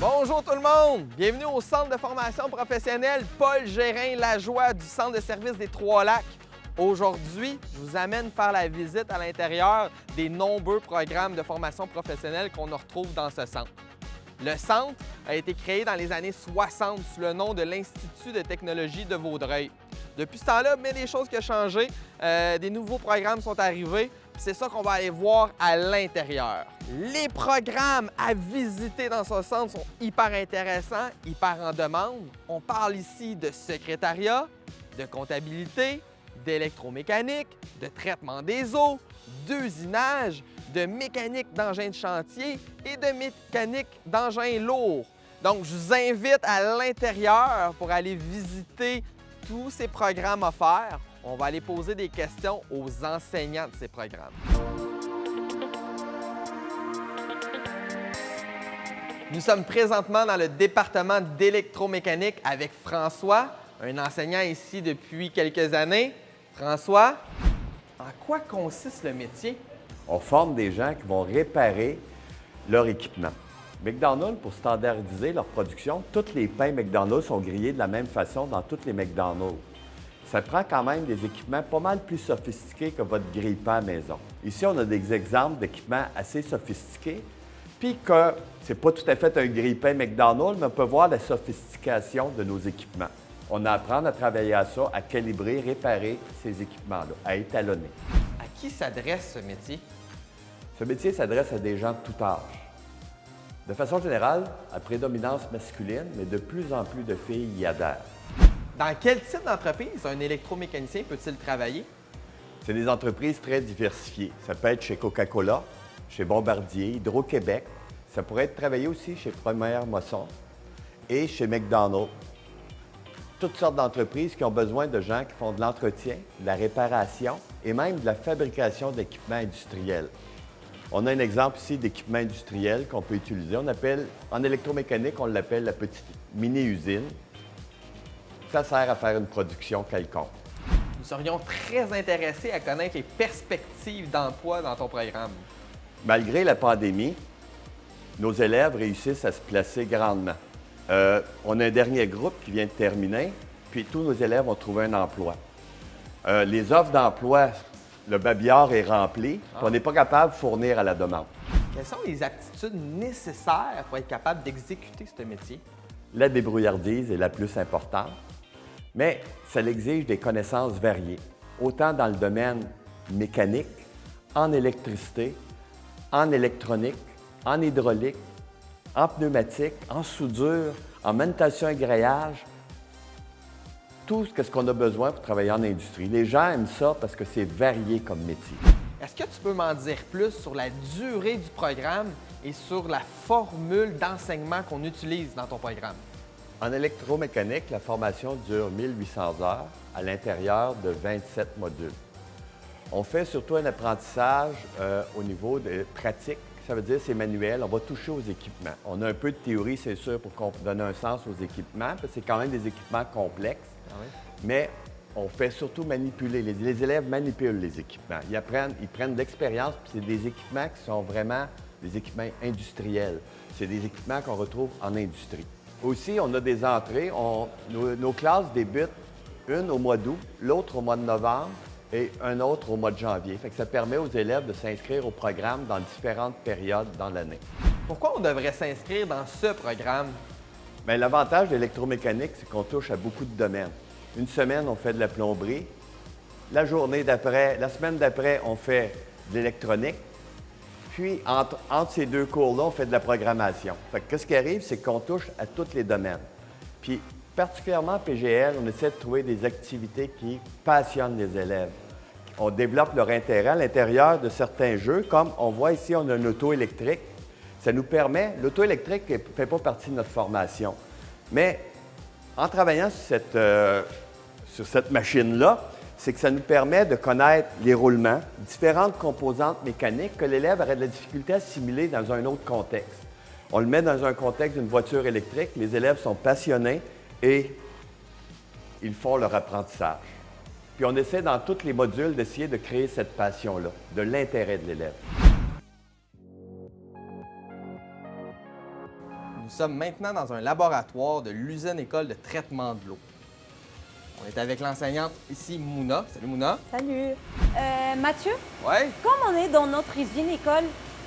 Bonjour tout le monde! Bienvenue au Centre de formation professionnelle Paul Gérin-Lajoie du Centre de service des Trois-Lacs. Aujourd'hui, je vous amène faire la visite à l'intérieur des nombreux programmes de formation professionnelle qu'on retrouve dans ce centre. Le centre a été créé dans les années 60 sous le nom de l'Institut de technologie de Vaudreuil. Depuis ce temps-là, bien des choses qui ont changé, des nouveaux programmes sont arrivés. C'est ça qu'on va aller voir à l'intérieur. Les programmes à visiter dans ce centre sont hyper intéressants, hyper en demande. On parle ici de secrétariat, de comptabilité, d'électromécanique, de traitement des eaux, d'usinage, de mécanique d'engins de chantier et de mécanique d'engins lourds. Donc, je vous invite à l'intérieur pour aller visiter tous ces programmes offerts. On va aller poser des questions aux enseignants de ces programmes. Nous sommes présentement dans le département d'électromécanique avec François, un enseignant ici depuis quelques années. François, en quoi consiste le métier? On forme des gens qui vont réparer leur équipement. McDonald's, pour standardiser leur production, tous les pains McDonald's sont grillés de la même façon dans tous les McDonald's. Ça prend quand même des équipements pas mal plus sophistiqués que votre grille-pain à la maison. Ici, on a des exemples d'équipements assez sophistiqués, puis que c'est pas tout à fait un grille-pain McDonald's, mais on peut voir la sophistication de nos équipements. On apprend à travailler à ça, à calibrer, réparer ces équipements-là, à étalonner. À qui s'adresse ce métier? Ce métier s'adresse à des gens de tout âge. De façon générale, à prédominance masculine, mais de plus en plus de filles y adhèrent. Dans quel type d'entreprise un électromécanicien peut-il travailler? C'est des entreprises très diversifiées. Ça peut être chez Coca-Cola, chez Bombardier, Hydro-Québec. Ça pourrait être travaillé aussi chez Première Moisson et chez McDonald's. Toutes sortes d'entreprises qui ont besoin de gens qui font de l'entretien, de la réparation et même de la fabrication d'équipements industriels. On a un exemple ici d'équipement industriel qu'on peut utiliser. En électromécanique, on l'appelle la petite mini-usine. Ça sert à faire une production quelconque. Nous serions très intéressés à connaître les perspectives d'emploi dans ton programme. Malgré la pandémie, nos élèves réussissent à se placer grandement. On a un dernier groupe qui vient de terminer, puis tous nos élèves ont trouvé un emploi. Les offres d'emploi, le babillard est rempli, puis on n'est pas capable de fournir à la demande. Quelles sont les aptitudes nécessaires pour être capable d'exécuter ce métier? La débrouillardise est la plus importante, mais ça exige des connaissances variées, autant dans le domaine mécanique, en électricité, en électronique, en hydraulique, en pneumatique, en soudure, en manutention et grillage, tout ce qu'on a besoin pour travailler en industrie. Les gens aiment ça parce que c'est varié comme métier. Est-ce que tu peux m'en dire plus sur la durée du programme et sur la formule d'enseignement qu'on utilise dans ton programme? En électromécanique, la formation dure 1800 heures à l'intérieur de 27 modules. On fait surtout un apprentissage au niveau de pratique. Ça veut dire c'est manuel, on va toucher aux équipements. On a un peu de théorie, c'est sûr, pour donner un sens aux équipements, parce que c'est quand même des équipements complexes. Ah oui? Mais on fait surtout manipuler. Les élèves manipulent les équipements. Ils prennent de l'expérience, puis c'est des équipements qui sont vraiment des équipements industriels. C'est des équipements qu'on retrouve en industrie. Aussi, on a des entrées. Nos classes débutent une au mois d'août, l'autre au mois de novembre et un autre au mois de janvier. Fait que ça permet aux élèves de s'inscrire au programme dans différentes périodes dans l'année. Pourquoi on devrait s'inscrire dans ce programme? Bien, l'avantage de l'électromécanique, c'est qu'on touche à beaucoup de domaines. Une semaine, on fait de la plomberie. La semaine d'après, on fait de l'électronique. Puis, entre ces deux cours-là, on fait de la programmation. Fait que ce qui arrive, c'est qu'on touche à tous les domaines. Puis, particulièrement à PGL, on essaie de trouver des activités qui passionnent les élèves. On développe leur intérêt à l'intérieur de certains jeux, comme on voit ici, on a une auto électrique. Ça nous permet, l'auto électrique ne fait pas partie de notre formation, mais en travaillant sur cette machine-là, c'est que ça nous permet de connaître les roulements, différentes composantes mécaniques que l'élève aurait de la difficulté à assimiler dans un autre contexte. On le met dans un contexte d'une voiture électrique, les élèves sont passionnés et ils font leur apprentissage. Puis on essaie dans tous les modules d'essayer de créer cette passion-là, de l'intérêt de l'élève. Nous sommes maintenant dans un laboratoire de l'usine-école de traitement de l'eau. On est avec l'enseignante ici, Mouna. Salut Mouna. Salut. Mathieu, Ouais? comme on est dans notre usine-école,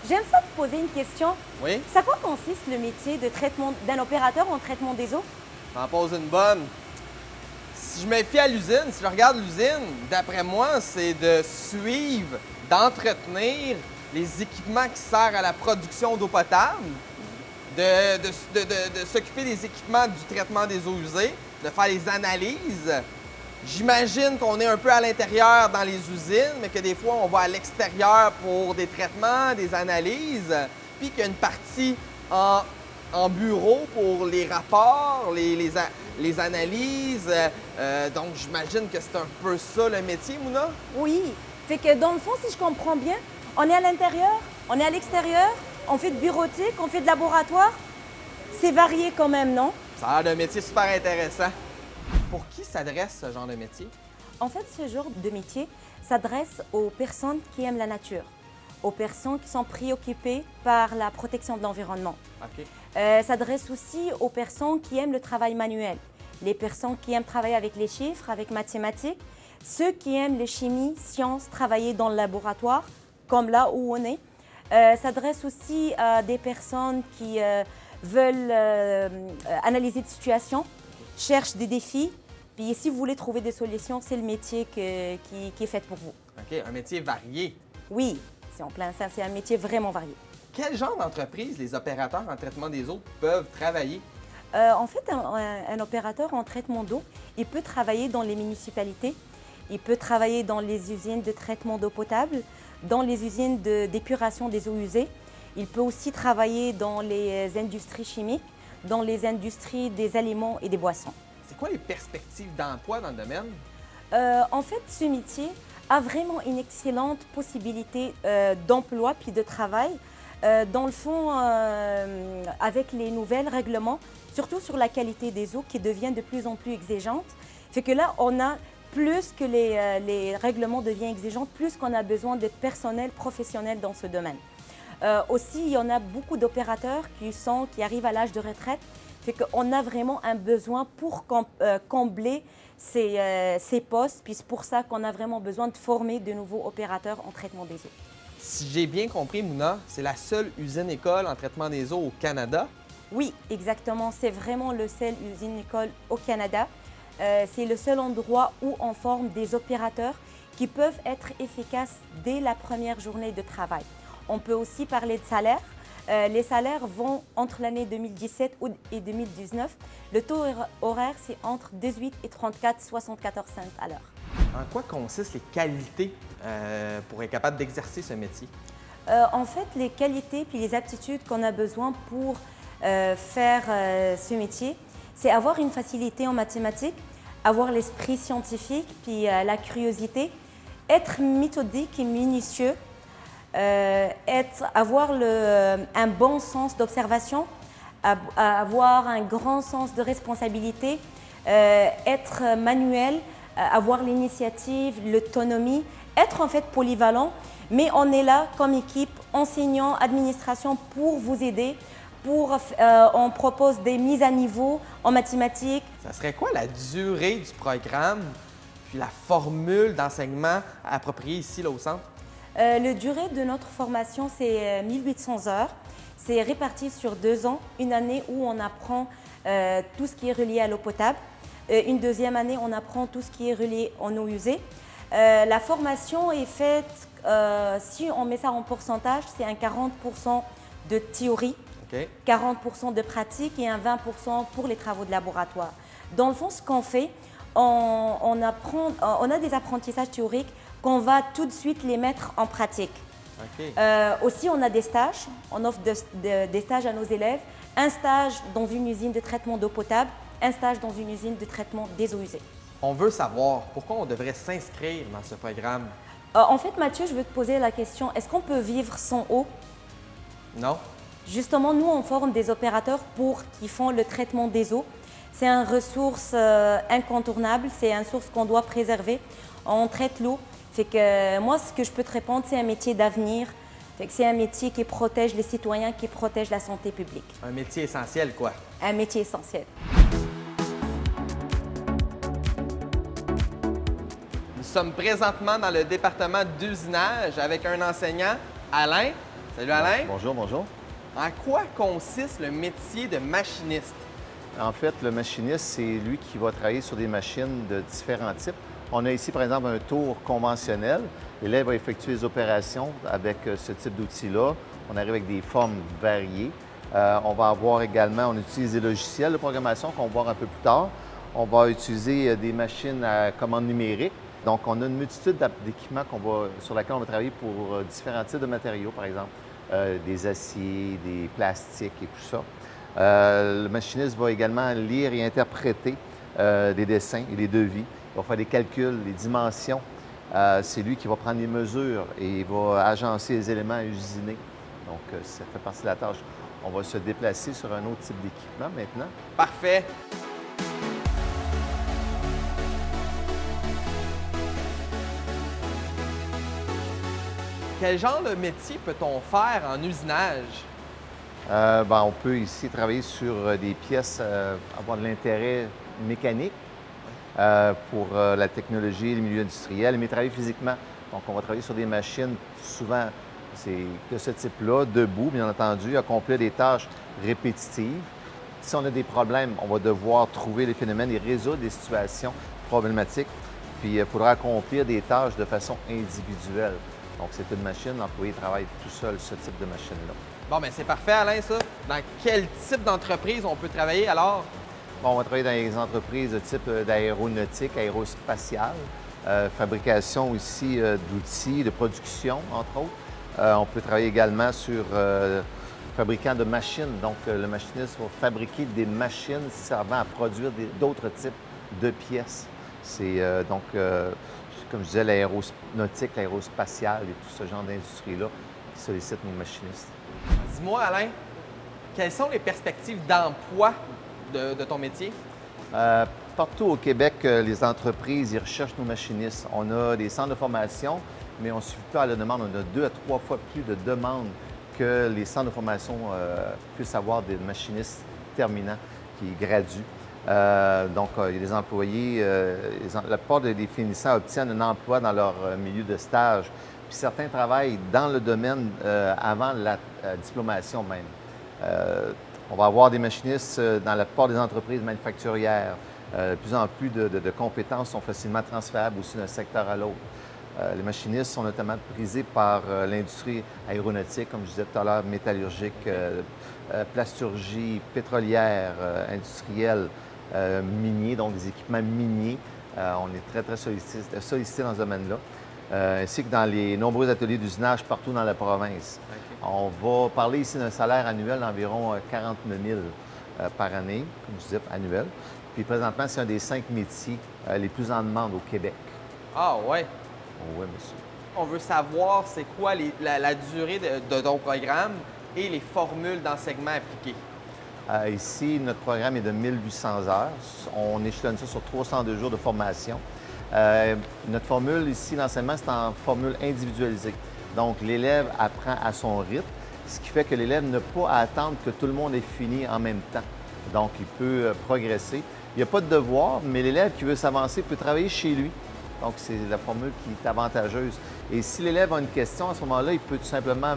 j'aime ça te poser une question. Oui? C'est à quoi consiste le métier de traitement d'un opérateur en traitement des eaux? T'en poses une bonne. Si je me fie à l'usine, si je regarde l'usine, d'après moi, c'est de suivre, d'entretenir les équipements qui servent à la production d'eau potable, de s'occuper des équipements du traitement des eaux usées, de faire les analyses. J'imagine qu'on est un peu à l'intérieur dans les usines, mais que des fois, on va à l'extérieur pour des traitements, des analyses, puis qu'il y a une partie en bureau pour les rapports, les analyses. Donc, j'imagine que c'est un peu ça le métier, Mouna? Oui. Fait que dans le fond, si je comprends bien, on est à l'intérieur, on est à l'extérieur, on fait de bureautique, on fait de laboratoire. C'est varié quand même, non? Ça a l'air d'un métier super intéressant. Pour qui s'adresse ce genre de métier? En fait, ce genre de métier s'adresse aux personnes qui aiment la nature, aux personnes qui sont préoccupées par la protection de l'environnement. OK. S'adresse aussi aux personnes qui aiment le travail manuel, les personnes qui aiment travailler avec les chiffres, avec mathématiques, ceux qui aiment les chimies, sciences, travailler dans le laboratoire, comme là où on est. S'adresse aussi à des personnes qui veulent analyser des situations, cherchent des défis. Puis si vous voulez trouver des solutions, c'est le métier qui est fait pour vous. OK, un métier varié. Oui, c'est en plein ça, c'est un métier vraiment varié. Quel genre d'entreprise les opérateurs en traitement des eaux peuvent travailler? En fait, un opérateur en traitement d'eau, il peut travailler dans les municipalités, il peut travailler dans les usines de traitement d'eau potable, dans les usines d'épuration des eaux usées. Il peut aussi travailler dans les industries chimiques, dans les industries des aliments et des boissons. C'est quoi les perspectives d'emploi dans le domaine? En fait, ce métier a vraiment une excellente possibilité d'emploi puis de travail. Dans le fond, avec les nouvelles règlements, surtout sur la qualité des eaux qui devient de plus en plus exigeante, fait que là, on a plus que les règlements deviennent exigeants, plus qu'on a besoin de personnel professionnel dans ce domaine. Aussi, il y en a beaucoup d'opérateurs qui arrivent à l'âge de retraite, fait qu'on a vraiment un besoin pour combler ces postes, puis c'est pour ça qu'on a vraiment besoin de former de nouveaux opérateurs en traitement des eaux. Si j'ai bien compris, Mouna, c'est la seule usine-école en traitement des eaux au Canada. Oui, exactement. C'est vraiment le seul usine-école au Canada. C'est le seul endroit où on forme des opérateurs qui peuvent être efficaces dès la première journée de travail. On peut aussi parler de salaire. Les salaires vont entre l'année 2017 et 2019. Le taux horaire, c'est entre 18 et 34,74 cents à l'heure. En quoi consistent les qualités pour être capable d'exercer ce métier? En fait, les qualités puis les aptitudes qu'on a besoin pour faire ce métier, c'est avoir une facilité en mathématiques, avoir l'esprit scientifique puis la curiosité, être méthodique et minutieux, avoir un bon sens d'observation, avoir un grand sens de responsabilité, être manuel, avoir l'initiative, l'autonomie, être en fait polyvalent, mais on est là comme équipe, enseignants, administration pour vous aider. On propose des mises à niveau en mathématiques. Ça serait quoi la durée du programme puis la formule d'enseignement appropriée ici là, au centre? La durée de notre formation, c'est 1800 heures. C'est réparti sur 2 ans. Une année où on apprend tout ce qui est relié à l'eau potable. Une deuxième année, on apprend tout ce qui est relié en eau usée. La formation est faite, si on met ça en pourcentage, c'est un 40% de théorie, OK. 40% de pratique et un 20% pour les travaux de laboratoire. Dans le fond, ce qu'on fait, on a des apprentissages théoriques qu'on va tout de suite les mettre en pratique. OK. Aussi, on a des stages. On offre des stages à nos élèves. Un stage dans une usine de traitement d'eau potable, un stage dans une usine de traitement des eaux usées. On veut savoir pourquoi on devrait s'inscrire dans ce programme. En fait, Mathieu, je veux te poser la question, est-ce qu'on peut vivre sans eau? Non? Justement, nous, on forme des opérateurs qui font le traitement des eaux. C'est une ressource incontournable, c'est une source qu'on doit préserver. On traite l'eau. Fait que moi, ce que je peux te répondre, c'est un métier d'avenir. Fait que c'est un métier qui protège les citoyens, qui protège la santé publique. Un métier essentiel, quoi. Un métier essentiel. Nous sommes présentement dans le département d'usinage avec un enseignant, Alain. Salut Alain. Bonjour, bonjour. En quoi consiste le métier de machiniste? En fait, le machiniste, c'est lui qui va travailler sur des machines de différents types. On a ici, par exemple, un tour conventionnel. L'élève va effectuer les opérations avec ce type d'outil-là. On arrive avec des formes variées. On va avoir également, on utilise des logiciels de programmation qu'on va voir un peu plus tard. On va utiliser des machines à commande numérique. Donc, on a une multitude d'équipements sur lesquels on va travailler pour différents types de matériaux, par exemple, des aciers, des plastiques et tout ça. Le machiniste va également lire et interpréter des dessins et des devis. Il va faire des calculs, des dimensions. C'est lui qui va prendre les mesures et il va agencer les éléments à usiner. Donc, ça fait partie de la tâche. On va se déplacer sur un autre type d'équipement maintenant. Parfait. Quel genre de métier peut-on faire en usinage? On peut ici travailler sur des pièces, avoir de l'intérêt mécanique pour la technologie, les milieux industriels, mais travailler physiquement. Donc, on va travailler sur des machines, souvent, c'est de ce type-là, debout, bien entendu, accomplir des tâches répétitives. Si on a des problèmes, on va devoir trouver les phénomènes et résoudre des situations problématiques. Puis, il faudra accomplir des tâches de façon individuelle. Donc, c'est une machine, l'employé travaille tout seul, ce type de machine-là. Bon, bien, c'est parfait, Alain, ça. Dans quel type d'entreprise on peut travailler alors? Bon, on va travailler dans les entreprises de type d'aéronautique, aérospatiale, fabrication aussi d'outils, de production, entre autres. On peut travailler également sur fabricant de machines. Donc, le machiniste va fabriquer des machines servant à produire d'autres types de pièces. C'est comme je disais, l'aéronautique, l'aérospatiale et tout ce genre d'industrie-là qui sollicitent nos machinistes. Dis-moi, Alain, quelles sont les perspectives d'emploi de ton métier? Partout au Québec, les entreprises ils recherchent nos machinistes. On a des centres de formation, mais on ne suffit pas à la demande. On a 2 à 3 fois plus de demandes que les centres de formation puissent avoir des machinistes terminants qui graduent. Il y a des employés, la plupart des finissants obtiennent un emploi dans leur milieu de stage. Puis certains travaillent dans le domaine avant la diplomation même. On va avoir des machinistes dans la plupart des entreprises manufacturières. De plus en plus de compétences sont facilement transférables aussi d'un secteur à l'autre. Les machinistes sont notamment prisés par l'industrie aéronautique, comme je disais tout à l'heure, métallurgique, plasturgie, pétrolière, industrielle, minier, donc des équipements miniers. On est très, très sollicité dans ce domaine-là. Ainsi que dans les nombreux ateliers d'usinage partout dans la province. Okay. On va parler ici d'un salaire annuel d'environ 49 000 par année, comme je disais, annuel. Puis présentement, c'est un des 5 métiers les plus en demande au Québec. Ah ouais? Oui, monsieur. On veut savoir c'est quoi la durée de ton programme et les formules d'enseignement appliquées. Ici, notre programme est de 1800 heures. On échelonne ça sur 302 jours de formation. Notre formule ici, l'enseignement, c'est en formule individualisée. Donc, l'élève apprend à son rythme, ce qui fait que l'élève n'a pas à attendre que tout le monde ait fini en même temps. Donc, il peut progresser. Il n'y a pas de devoir, mais l'élève qui veut s'avancer peut travailler chez lui. Donc, c'est la formule qui est avantageuse. Et si l'élève a une question, à ce moment-là, il peut tout simplement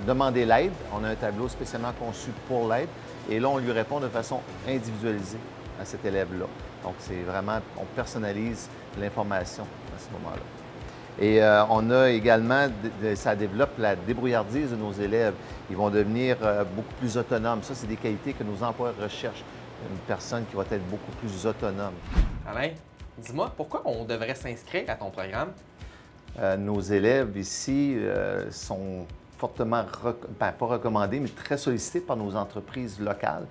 demander l'aide. On a un tableau spécialement conçu pour l'aide. Et là, on lui répond de façon individualisée à cet élève-là. Donc, c'est vraiment, on personnalise l'information à ce moment-là. Et on a également, ça développe la débrouillardise de nos élèves. Ils vont devenir beaucoup plus autonomes. Ça, c'est des qualités que nos employeurs recherchent. Une personne qui va être beaucoup plus autonome. Alain, dis-moi, pourquoi on devrait s'inscrire à ton programme? Nos élèves ici sont fortement, pas recommandés, mais très sollicités par nos entreprises locales.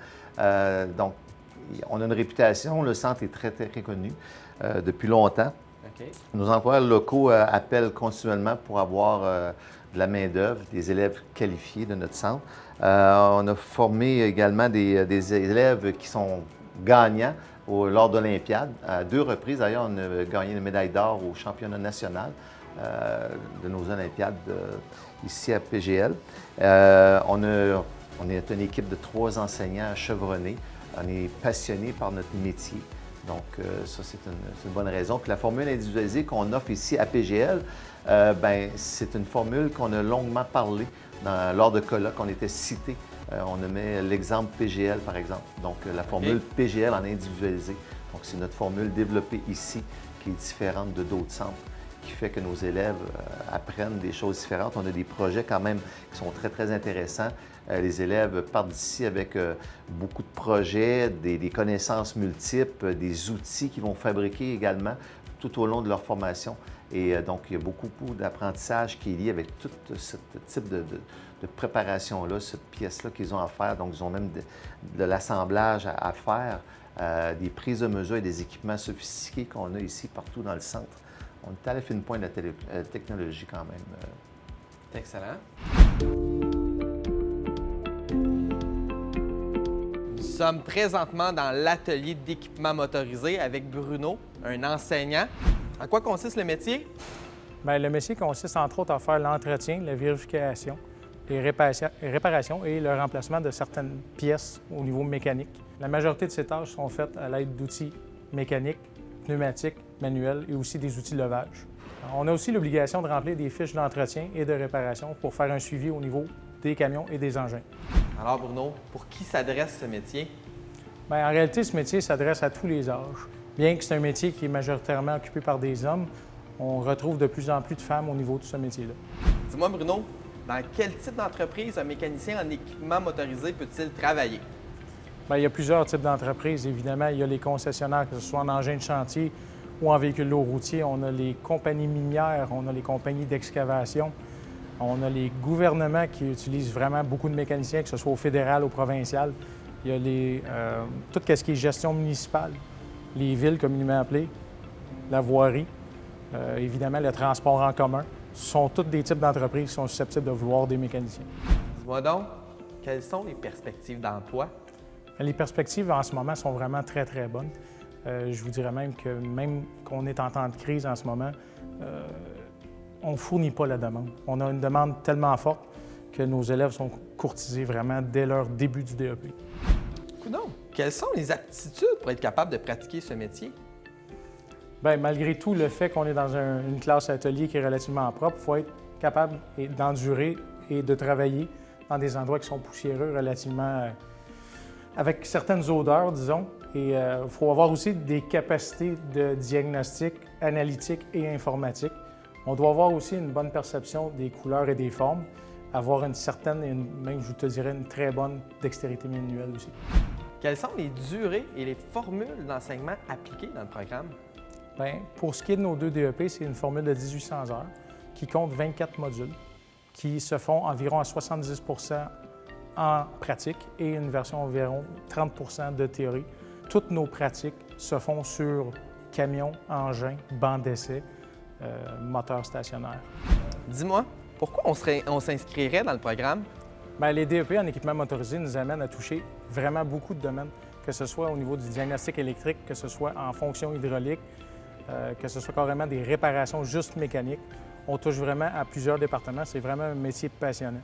Donc, on a une réputation, le centre est très, très connu depuis longtemps. Okay. Nos employeurs locaux appellent continuellement pour avoir de la main-d'œuvre, des élèves qualifiés de notre centre. On a formé également des élèves qui sont gagnants lors d'Olympiades. À 2 reprises, d'ailleurs, on a gagné une médaille d'or au championnat national. de nos Olympiades ici à PGL. On est une équipe de 3 enseignants chevronnés. On est passionnés par notre métier. Donc, ça, c'est une bonne raison. Puis la formule individualisée qu'on offre ici à PGL, c'est une formule qu'on a longuement parlé lors de colloques. On était cités. On nommait l'exemple PGL, par exemple. Donc, la formule PGL en individualisé. Donc, c'est notre formule développée ici qui est différente de d'autres centres, qui fait que nos élèves apprennent des choses différentes. On a des projets quand même qui sont très, très intéressants. Les élèves partent d'ici avec beaucoup de projets, des connaissances multiples, des outils qu'ils vont fabriquer également tout au long de leur formation. Et donc, il y a beaucoup d'apprentissage qui est lié avec tout ce type de préparation-là, cette pièce-là qu'ils ont à faire. Donc, ils ont même de l'assemblage à faire, des prises de mesure et des équipements sophistiqués qu'on a ici partout dans le centre. On est à la fine pointe de la technologie quand même. C'est excellent. Nous sommes présentement dans l'atelier d'équipement motorisé avec Bruno, un enseignant. En quoi consiste le métier? Bien, le métier consiste entre autres à faire l'entretien, la vérification, les réparations et le remplacement de certaines pièces au niveau mécanique. La majorité de ces tâches sont faites à l'aide d'outils mécaniques, pneumatiques, manuels et aussi des outils de levage. On a aussi l'obligation de remplir des fiches d'entretien et de réparation pour faire un suivi au niveau des camions et des engins. Alors Bruno, pour qui s'adresse ce métier? Bien, en réalité, ce métier s'adresse à tous les âges. Bien que c'est un métier qui est majoritairement occupé par des hommes, on retrouve de plus en plus de femmes au niveau de ce métier-là. Dis-moi Bruno, dans quel type d'entreprise un mécanicien en équipement motorisé peut-il travailler? Bien, il y a plusieurs types d'entreprises. Évidemment, il y a les concessionnaires, que ce soit en engin de chantier ou en véhicule lourd routier. On a les compagnies minières, on a les compagnies d'excavation. On a les gouvernements qui utilisent vraiment beaucoup de mécaniciens, que ce soit au fédéral ou au provincial. Il y a tout ce qui est gestion municipale, les villes communément appelées, la voirie, évidemment le transport en commun. Ce sont tous des types d'entreprises qui sont susceptibles de vouloir des mécaniciens. Dis-moi donc, quelles sont les perspectives d'emploi? Les perspectives en ce moment sont vraiment très, très bonnes. Je vous dirais même qu'on est en temps de crise en ce moment, on ne fournit pas la demande. On a une demande tellement forte que nos élèves sont courtisés vraiment dès leur début du DEP. Coudonc, quelles sont les aptitudes pour être capable de pratiquer ce métier? Bien, malgré tout, le fait qu'on est dans une classe atelier qui est relativement propre, il faut être capable d'endurer et de travailler dans des endroits qui sont poussiéreux relativement avec certaines odeurs, disons. Et il faut avoir aussi des capacités de diagnostic, analytique et informatique. On doit avoir aussi une bonne perception des couleurs et des formes, avoir une certaine, et même je te dirais, une très bonne dextérité manuelle aussi. Quelles sont les durées et les formules d'enseignement appliquées dans le programme? Bien, pour ce qui est de nos 2 DEP, c'est une formule de 1800 heures qui compte 24 modules qui se font environ à 70 en pratique et une version environ 30 de théorie. Toutes nos pratiques se font sur camions, engins, bancs d'essai, moteurs stationnaires. Dis-moi, pourquoi on s'inscrirait dans le programme? Bien, les DEP en équipement motorisé nous amènent à toucher vraiment beaucoup de domaines, que ce soit au niveau du diagnostic électrique, que ce soit en fonction hydraulique, que ce soit carrément des réparations juste mécaniques. On touche vraiment à plusieurs départements. C'est vraiment un métier passionnant.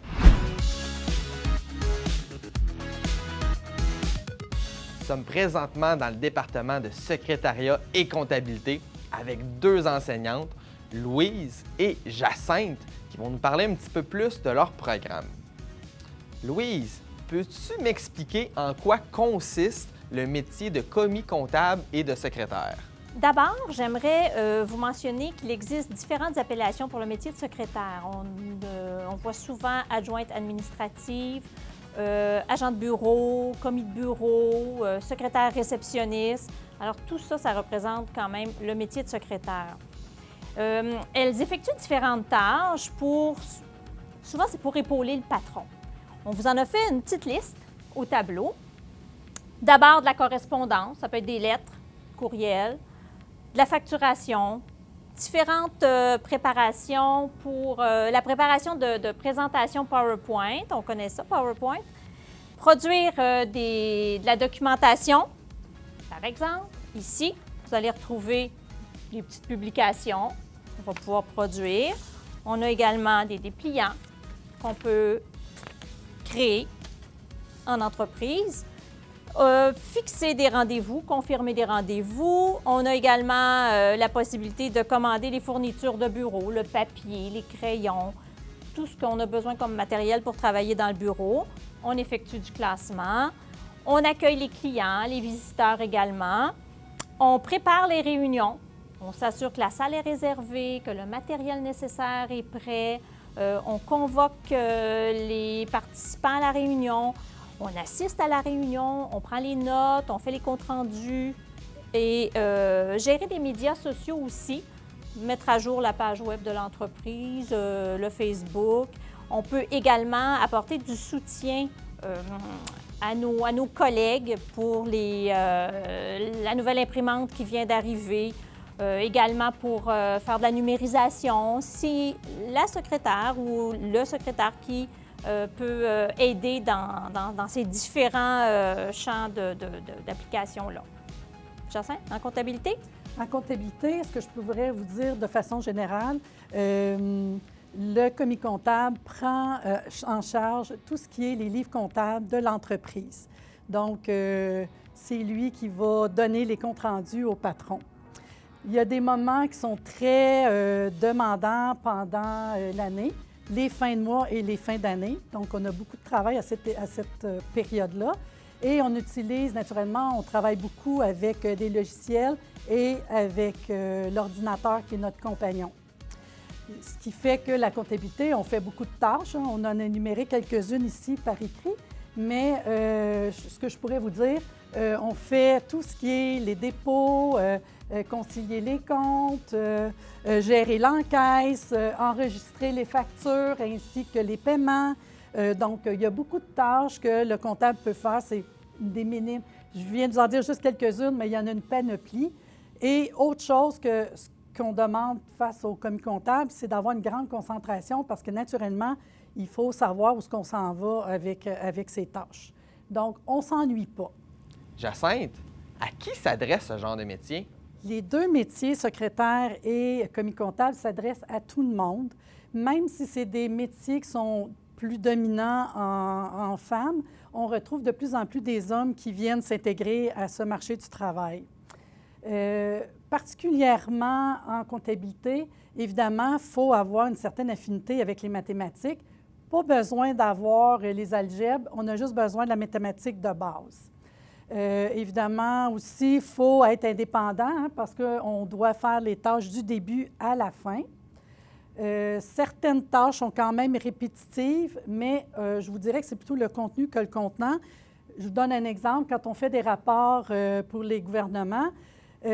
Nous sommes présentement dans le département de secrétariat et comptabilité avec 2 enseignantes, Louise et Jacinthe, qui vont nous parler un petit peu plus de leur programme. Louise, peux-tu m'expliquer en quoi consiste le métier de commis comptable et de secrétaire? D'abord, j'aimerais vous mentionner qu'il existe différentes appellations pour le métier de secrétaire. On voit souvent adjointe administrative, agent de bureau, commis de bureau, secrétaire réceptionniste. Alors tout ça, ça représente quand même le métier de secrétaire. Elles effectuent différentes tâches souvent c'est pour épauler le patron. On vous en a fait une petite liste au tableau. D'abord de la correspondance, ça peut être des lettres, courriels, de la facturation, différentes préparations pour la préparation de présentations PowerPoint, on connaît ça, PowerPoint. Produire de la documentation, par exemple, ici, vous allez retrouver les petites publications, On va pouvoir produire. On a également des dépliants qu'on peut créer en entreprise. Fixer des rendez-vous, confirmer des rendez-vous. On a également la possibilité de commander les fournitures de bureau, le papier, les crayons, tout ce qu'on a besoin comme matériel pour travailler dans le bureau. On effectue du classement. On accueille les clients, les visiteurs également. On prépare les réunions. On s'assure que la salle est réservée, que le matériel nécessaire est prêt. On convoque les participants à la réunion. On assiste à la réunion, on prend les notes, on fait les comptes rendus et gérer des médias sociaux aussi, mettre à jour la page web de l'entreprise, le Facebook. On peut également apporter du soutien à nos collègues pour la nouvelle imprimante qui vient d'arriver, également pour faire de la numérisation. Si la secrétaire ou le secrétaire qui peut aider dans ces différents champs d'application-là. Jacinthe, en comptabilité? En comptabilité, ce que je pourrais vous dire de façon générale, le commis comptable prend en charge tout ce qui est les livres comptables de l'entreprise. Donc, c'est lui qui va donner les comptes rendus au patron. Il y a des moments qui sont très demandants pendant l'année, les fins de mois et les fins d'année. Donc, on a beaucoup de travail à cette période-là. Et on utilise, naturellement, on travaille beaucoup avec des logiciels et avec l'ordinateur qui est notre compagnon. Ce qui fait que la comptabilité, on fait beaucoup de tâches. On en a énuméré quelques-unes ici par écrit. Mais ce que je pourrais vous dire, on fait tout ce qui est les dépôts, concilier les comptes, gérer l'encaisse, enregistrer les factures ainsi que les paiements. Donc, il y a beaucoup de tâches que le comptable peut faire. C'est des minimes. Je viens de vous en dire juste quelques-unes, mais il y en a une panoplie. Et autre chose que ce qu'on demande face au commis comptable, c'est d'avoir une grande concentration parce que, naturellement, il faut savoir où est-ce qu'on s'en va avec ces tâches. Donc, on ne s'ennuie pas. Jacinthe, à qui s'adresse ce genre de métier? Les deux métiers, secrétaire et commis comptable, s'adressent à tout le monde, même si c'est des métiers qui sont plus dominants en femmes, on retrouve de plus en plus des hommes qui viennent s'intégrer à ce marché du travail. Particulièrement en comptabilité, évidemment, il faut avoir une certaine affinité avec les mathématiques. Pas besoin d'avoir les algèbres, on a juste besoin de la mathématique de base. Évidemment, aussi, il faut être indépendant parce qu'on doit faire les tâches du début à la fin. Certaines tâches sont quand même répétitives, mais je vous dirais que c'est plutôt le contenu que le contenant. Je vous donne un exemple. Quand on fait des rapports pour les gouvernements,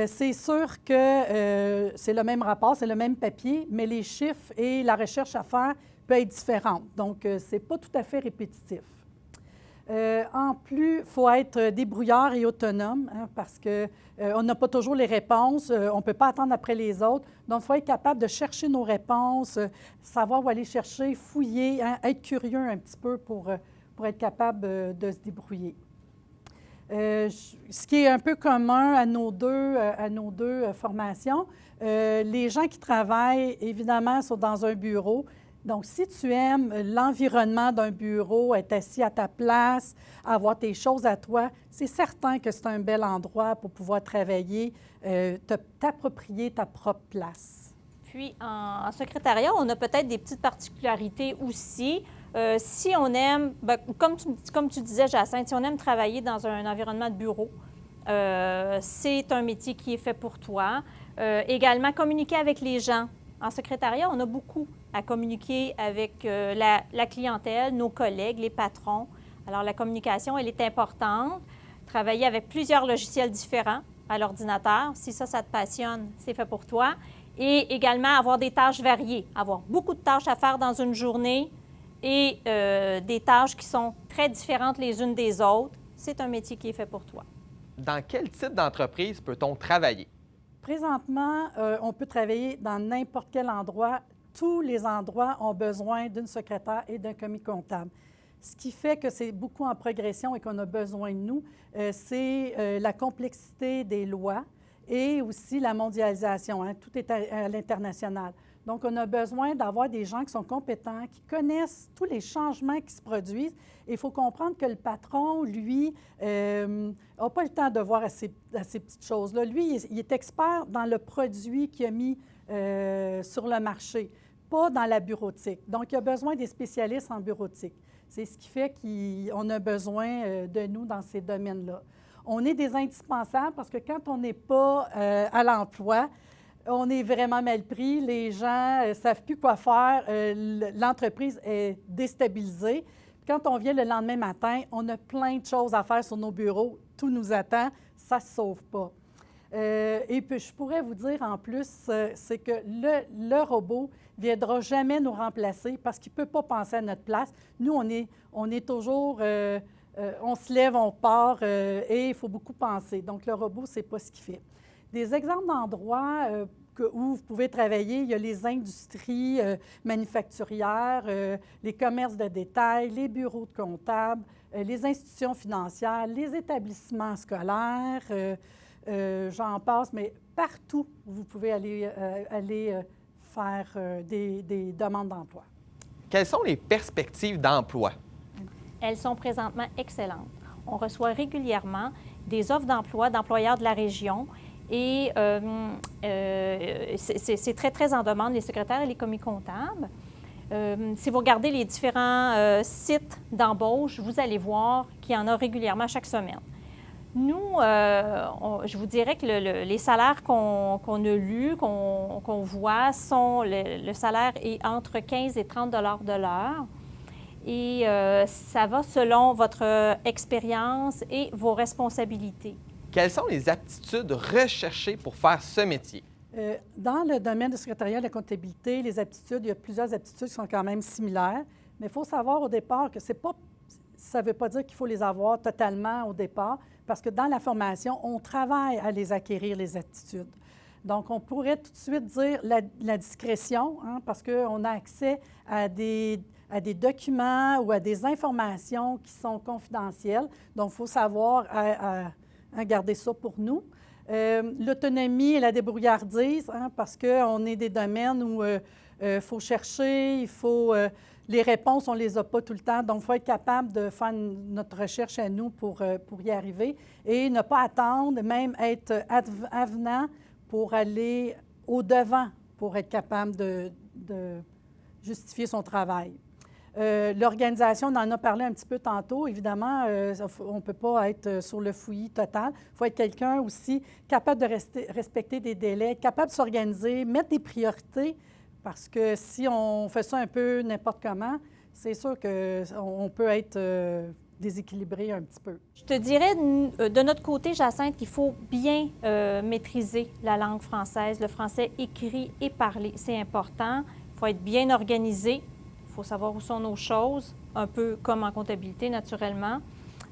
c'est sûr que c'est le même rapport, c'est le même papier, mais les chiffres et la recherche à faire peuvent être différentes. Donc, ce n'est pas tout à fait répétitif. En plus, il faut être débrouillard et autonome parce qu'on n'a pas toujours les réponses, on ne peut pas attendre après les autres. Donc, il faut être capable de chercher nos réponses, savoir où aller chercher, fouiller, être curieux un petit peu pour être capable de se débrouiller. Ce qui est un peu commun à nos deux formations, les gens qui travaillent, évidemment, sont dans un bureau. Donc, si tu aimes l'environnement d'un bureau, être assis à ta place, avoir tes choses à toi, c'est certain que c'est un bel endroit pour pouvoir travailler, t'approprier ta propre place. Puis, en secrétariat, on a peut-être des petites particularités aussi. Si on aime, comme tu disais, Jacinthe, si on aime travailler dans un environnement de bureau, c'est un métier qui est fait pour toi. Également, communiquer avec les gens. En secrétariat, on a beaucoup à communiquer avec la clientèle, nos collègues, les patrons. Alors, la communication, elle est importante. Travailler avec plusieurs logiciels différents à l'ordinateur. Si ça te passionne, c'est fait pour toi. Et également, avoir des tâches variées. Avoir beaucoup de tâches à faire dans une journée et des tâches qui sont très différentes les unes des autres. C'est un métier qui est fait pour toi. Dans quel type d'entreprise peut-on travailler? Présentement, on peut travailler dans n'importe quel endroit. Tous les endroits ont besoin d'une secrétaire et d'un commis comptable. Ce qui fait que c'est beaucoup en progression et qu'on a besoin de nous, c'est la complexité des lois et aussi la mondialisation, hein, tout est à l'international. Donc, on a besoin d'avoir des gens qui sont compétents, qui connaissent tous les changements qui se produisent. Et il faut comprendre que le patron, lui, n'a pas le temps de voir à ces petites choses-là. Lui, il est expert dans le produit qu'il a mis sur le marché, pas dans la bureautique. Donc, il a besoin des spécialistes en bureautique. C'est ce qui fait qu'on a besoin de nous dans ces domaines-là. On est des indispensables parce que quand on n'est pas à l'emploi, on est vraiment mal pris. Les gens ne savent plus quoi faire. L'entreprise est déstabilisée. Quand on vient le lendemain matin, on a plein de choses à faire sur nos bureaux. Tout nous attend. Ça ne se sauve pas. Et puis, je pourrais vous dire en plus, c'est que le robot ne viendra jamais nous remplacer parce qu'il ne peut pas penser à notre place. Nous, on est toujours... on se lève, on part et il faut beaucoup penser. Donc, le robot, ce n'est pas ce qu'il fait. Des exemples d'endroits où vous pouvez travailler, il y a les industries manufacturières, les commerces de détail, les bureaux de comptables, les institutions financières, les établissements scolaires, j'en passe, mais partout où vous pouvez aller faire des demandes d'emploi. Quelles sont les perspectives d'emploi? Elles sont présentement excellentes. On reçoit régulièrement des offres d'emploi d'employeurs de la région et c'est très, très en demande, les secrétaires et les commis comptables. Si vous regardez les différents sites d'embauche, vous allez voir qu'il y en a régulièrement chaque semaine. Nous, je vous dirais que les salaires qu'on a lus, qu'on voit, le salaire est entre 15 et 30 $ de l'heure. Et ça va selon votre expérience et vos responsabilités. Quelles sont les aptitudes recherchées pour faire ce métier? Dans le domaine du secrétariat de la comptabilité, les aptitudes, il y a plusieurs aptitudes qui sont quand même similaires, mais il faut savoir au départ que ça ne veut pas dire qu'il faut les avoir totalement au départ, parce que dans la formation, on travaille à les acquérir, les aptitudes. Donc, on pourrait tout de suite dire la discrétion, hein, parce qu'on a accès à des documents ou à des informations qui sont confidentielles. Donc, il faut savoir garder ça pour nous. L'autonomie et la débrouillardise, hein, parce qu'on est des domaines où il faut chercher, les réponses, on ne les a pas tout le temps. Donc, il faut être capable de faire notre recherche à nous pour y arriver et ne pas attendre, même être avenant pour aller au-devant, pour être capable de justifier son travail. L'organisation, on en a parlé un petit peu tantôt. Évidemment, on ne peut pas être sur le fouillis total. Il faut être quelqu'un aussi capable de respecter des délais, capable de s'organiser, mettre des priorités, parce que si on fait ça un peu n'importe comment, c'est sûr qu'on peut être déséquilibré un petit peu. Je te dirais, de notre côté, Jacinthe, qu'il faut bien maîtriser la langue française, le français écrit et parlé. C'est important. Il faut être bien organisé. Il faut savoir où sont nos choses, un peu comme en comptabilité, naturellement.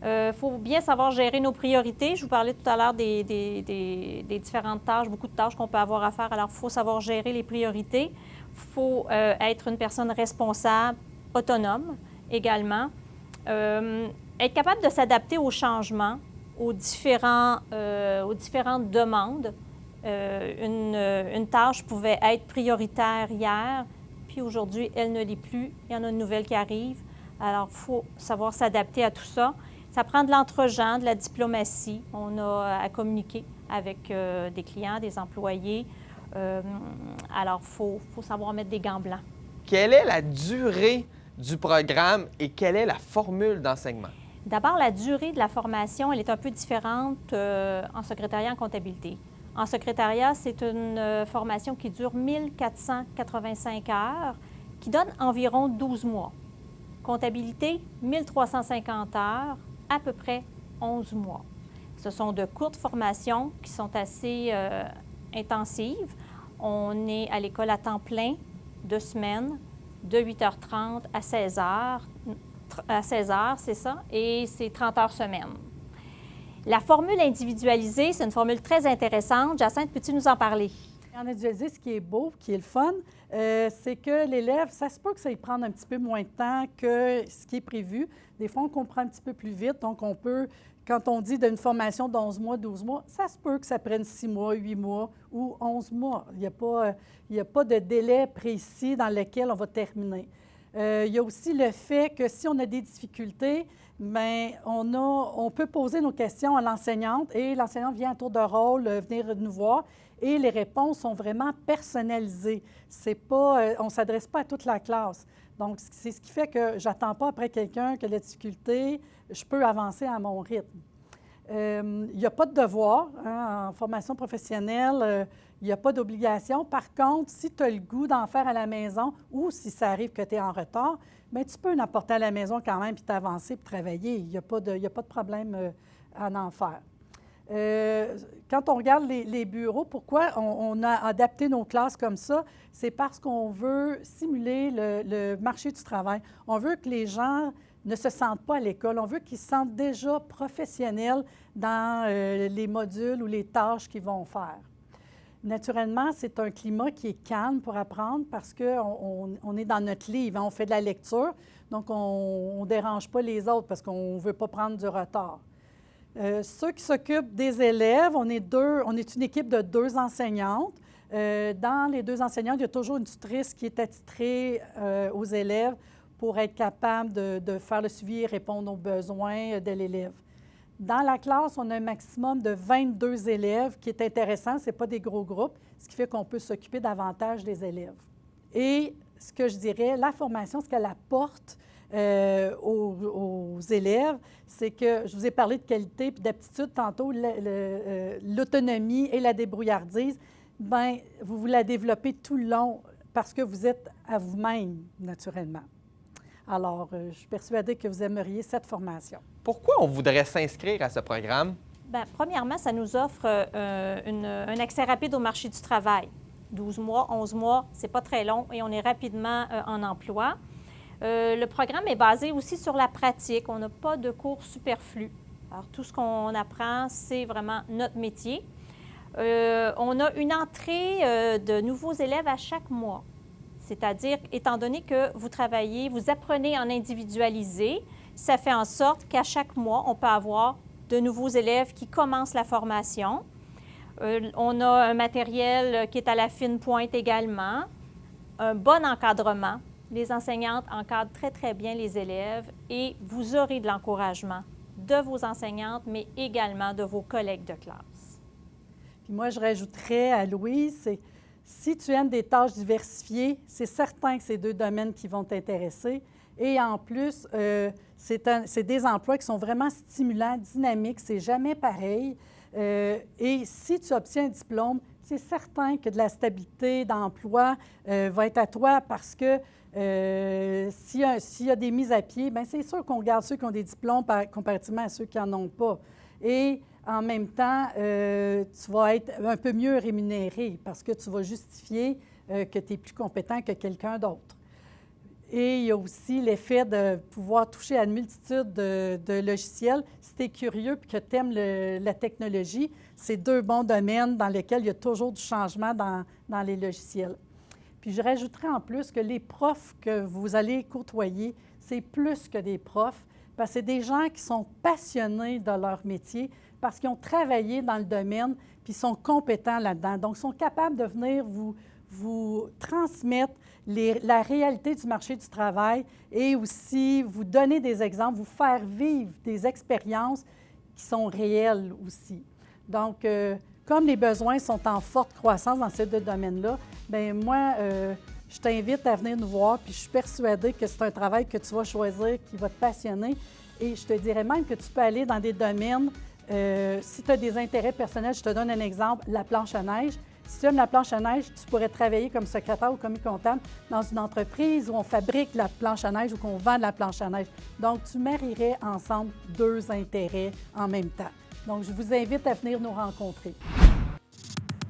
Il faut bien savoir gérer nos priorités. Je vous parlais tout à l'heure des différentes tâches, beaucoup de tâches qu'on peut avoir à faire. Alors, il faut savoir gérer les priorités. Il faut être une personne responsable, autonome également. Être capable de s'adapter aux changements, aux différentes demandes. Une tâche pouvait être prioritaire hier, puis aujourd'hui, elle ne l'est plus. Il y en a une nouvelle qui arrive. Alors, il faut savoir s'adapter à tout ça. Ça prend de l'entre-gens, de la diplomatie. On a à communiquer avec des clients, des employés. Alors, il faut savoir mettre des gants blancs. Quelle est la durée du programme et quelle est la formule d'enseignement? D'abord, la durée de la formation, elle est un peu différente en secrétariat en comptabilité. En secrétariat, c'est une formation qui dure 1485 heures, qui donne environ 12 mois. Comptabilité, 1350 heures, à peu près 11 mois. Ce sont de courtes formations qui sont assez intensives. On est à l'école à temps plein, 2 semaines, de 8h30 à 16h. À 16 heures, c'est ça, et c'est 30 heures semaine. La formule individualisée, c'est une formule très intéressante. Jacinthe, peux-tu nous en parler? En individualisé, ce qui est beau, qui est le fun, c'est que l'élève, ça se peut que ça lui prenne un petit peu moins de temps que ce qui est prévu. Des fois, on comprend un petit peu plus vite, donc on peut, quand on dit d'une formation d'11 mois, 12 mois, ça se peut que ça prenne 6 mois, 8 mois ou 11 mois. Il n'y a pas de délai précis dans lequel on va terminer. Il y a aussi le fait que si on a des difficultés, bien, on peut poser nos questions à l'enseignante et l'enseignante vient à tour de rôle venir nous voir et les réponses sont vraiment personnalisées. C'est pas, on ne s'adresse pas à toute la classe. Donc, c'est ce qui fait que je n'attends pas après quelqu'un qui a de la difficulté, je peux avancer à mon rythme. Il n'y a pas de devoir en formation professionnelle. Il n'y a pas d'obligation. Par contre, si tu as le goût d'en faire à la maison ou si ça arrive que tu es en retard, bien, tu peux en apporter à la maison quand même puis t'avancer puis travailler. Il n'y a pas de problème à en faire. Quand on regarde les bureaux, pourquoi on a adapté nos classes comme ça? C'est parce qu'on veut simuler le marché du travail. On veut que les gens ne se sentent pas à l'école. On veut qu'ils se sentent déjà professionnels dans les modules ou les tâches qu'ils vont faire. Naturellement, c'est un climat qui est calme pour apprendre parce qu'on est dans notre livre, on fait de la lecture, donc on ne dérange pas les autres parce qu'on ne veut pas prendre du retard. Ceux qui s'occupent des élèves, on est une équipe de 2 enseignantes. Dans les 2 enseignantes, il y a toujours une tutrice qui est attitrée aux élèves pour être capable de faire le suivi et répondre aux besoins de l'élève. Dans la classe, on a un maximum de 22 élèves, qui est intéressant, ce n'est pas des gros groupes, ce qui fait qu'on peut s'occuper davantage des élèves. Et ce que je dirais, la formation, ce qu'elle apporte aux élèves, c'est que je vous ai parlé de qualité et d'aptitude tantôt, l'autonomie et la débrouillardise, bien, vous la développez tout le long parce que vous êtes à vous-même, naturellement. Alors, je suis persuadée que vous aimeriez cette formation. Pourquoi on voudrait s'inscrire à ce programme? Bien, premièrement, ça nous offre un accès rapide au marché du travail. 12 mois, 11 mois, c'est pas très long et on est rapidement en emploi. Le programme est basé aussi sur la pratique. On n'a pas de cours superflus. Alors, tout ce qu'on apprend, c'est vraiment notre métier. On a une entrée de nouveaux élèves à chaque mois. C'est-à-dire, étant donné que vous travaillez, vous apprenez en individualisé, ça fait en sorte qu'à chaque mois, on peut avoir de nouveaux élèves qui commencent la formation. On a un matériel qui est à la fine pointe également, un bon encadrement. Les enseignantes encadrent très, très bien les élèves et vous aurez de l'encouragement de vos enseignantes, mais également de vos collègues de classe. Puis moi, je rajouterais à Louise, c'est si tu aimes des tâches diversifiées, c'est certain que c'est 2 domaines qui vont t'intéresser. Et en plus, c'est des emplois qui sont vraiment stimulants, dynamiques, c'est jamais pareil. Et si tu obtiens un diplôme, c'est certain que de la stabilité d'emploi va être à toi parce que s'il y a des mises à pied, bien, c'est sûr qu'on garde ceux qui ont des diplômes comparativement à ceux qui n'en ont pas. Et en même temps, tu vas être un peu mieux rémunéré parce que tu vas justifier que tu es plus compétent que quelqu'un d'autre. Et il y a aussi l'effet de pouvoir toucher à une multitude de logiciels. Si tu es curieux et que tu aimes la technologie, c'est 2 bons domaines dans lesquels il y a toujours du changement dans les logiciels. Puis je rajouterais en plus que les profs que vous allez côtoyer, c'est plus que des profs, parce que c'est des gens qui sont passionnés de leur métier, parce qu'ils ont travaillé dans le domaine, puis ils sont compétents là-dedans. Donc, ils sont capables de venir vous transmettre la réalité du marché du travail et aussi vous donner des exemples, vous faire vivre des expériences qui sont réelles aussi. Donc, comme les besoins sont en forte croissance dans ces 2 domaines-là, bien moi, je t'invite à venir nous voir, puis je suis persuadée que c'est un travail que tu vas choisir, qui va te passionner. Et je te dirais même que tu peux aller dans des domaines, si tu as des intérêts personnels, je te donne un exemple, la planche à neige. Si tu aimes la planche à neige, tu pourrais travailler comme secrétaire ou commis comptable dans une entreprise où on fabrique la planche à neige ou qu'on vend de la planche à neige. Donc, tu marierais ensemble 2 intérêts en même temps. Donc, je vous invite à venir nous rencontrer.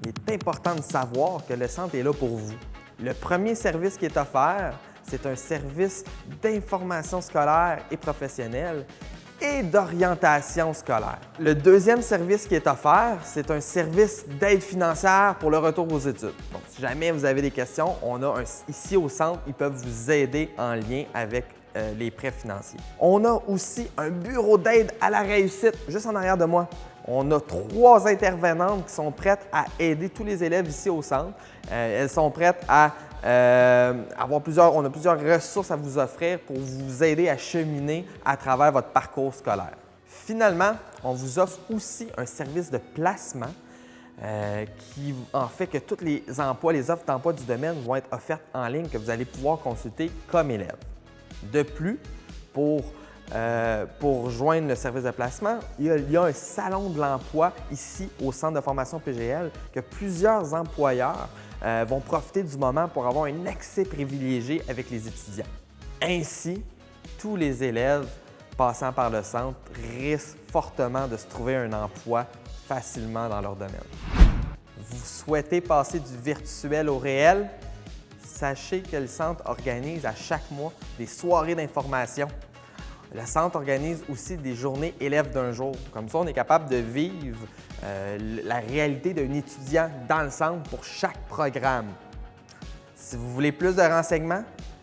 Il est important de savoir que le centre est là pour vous. Le premier service qui est offert, c'est un service d'information scolaire et professionnelle et d'orientation scolaire. Le deuxième service qui est offert, c'est un service d'aide financière pour le retour aux études. Donc, si jamais vous avez des questions, ici au centre, ils peuvent vous aider en lien avec les prêts financiers. On a aussi un bureau d'aide à la réussite, juste en arrière de moi. On a 3 intervenantes qui sont prêtes à aider tous les élèves ici au centre. Elles sont prêtes à on a plusieurs ressources à vous offrir pour vous aider à cheminer à travers votre parcours scolaire. Finalement, on vous offre aussi un service de placement qui en fait que tous les offres d'emploi du domaine vont être offertes en ligne que vous allez pouvoir consulter comme élève. De plus, pour joindre le service de placement, il y a un salon de l'emploi ici au Centre de formation PGL que plusieurs employeurs vont profiter du moment pour avoir un accès privilégié avec les étudiants. Ainsi, tous les élèves passant par le centre risquent fortement de se trouver un emploi facilement dans leur domaine. Vous souhaitez passer du virtuel au réel? Sachez que le centre organise à chaque mois des soirées d'information. Le centre organise aussi des journées élèves d'un jour. Comme ça, on est capable de vivre la réalité d'un étudiant dans le centre pour chaque programme. Si vous voulez plus de renseignements,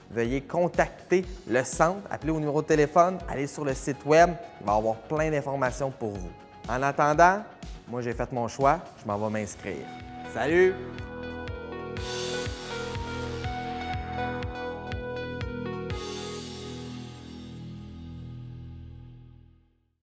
veuillez contacter le centre, appelez au numéro de téléphone, allez sur le site web, il va y avoir plein d'informations pour vous. En attendant, moi j'ai fait mon choix, je m'en vais m'inscrire. Salut!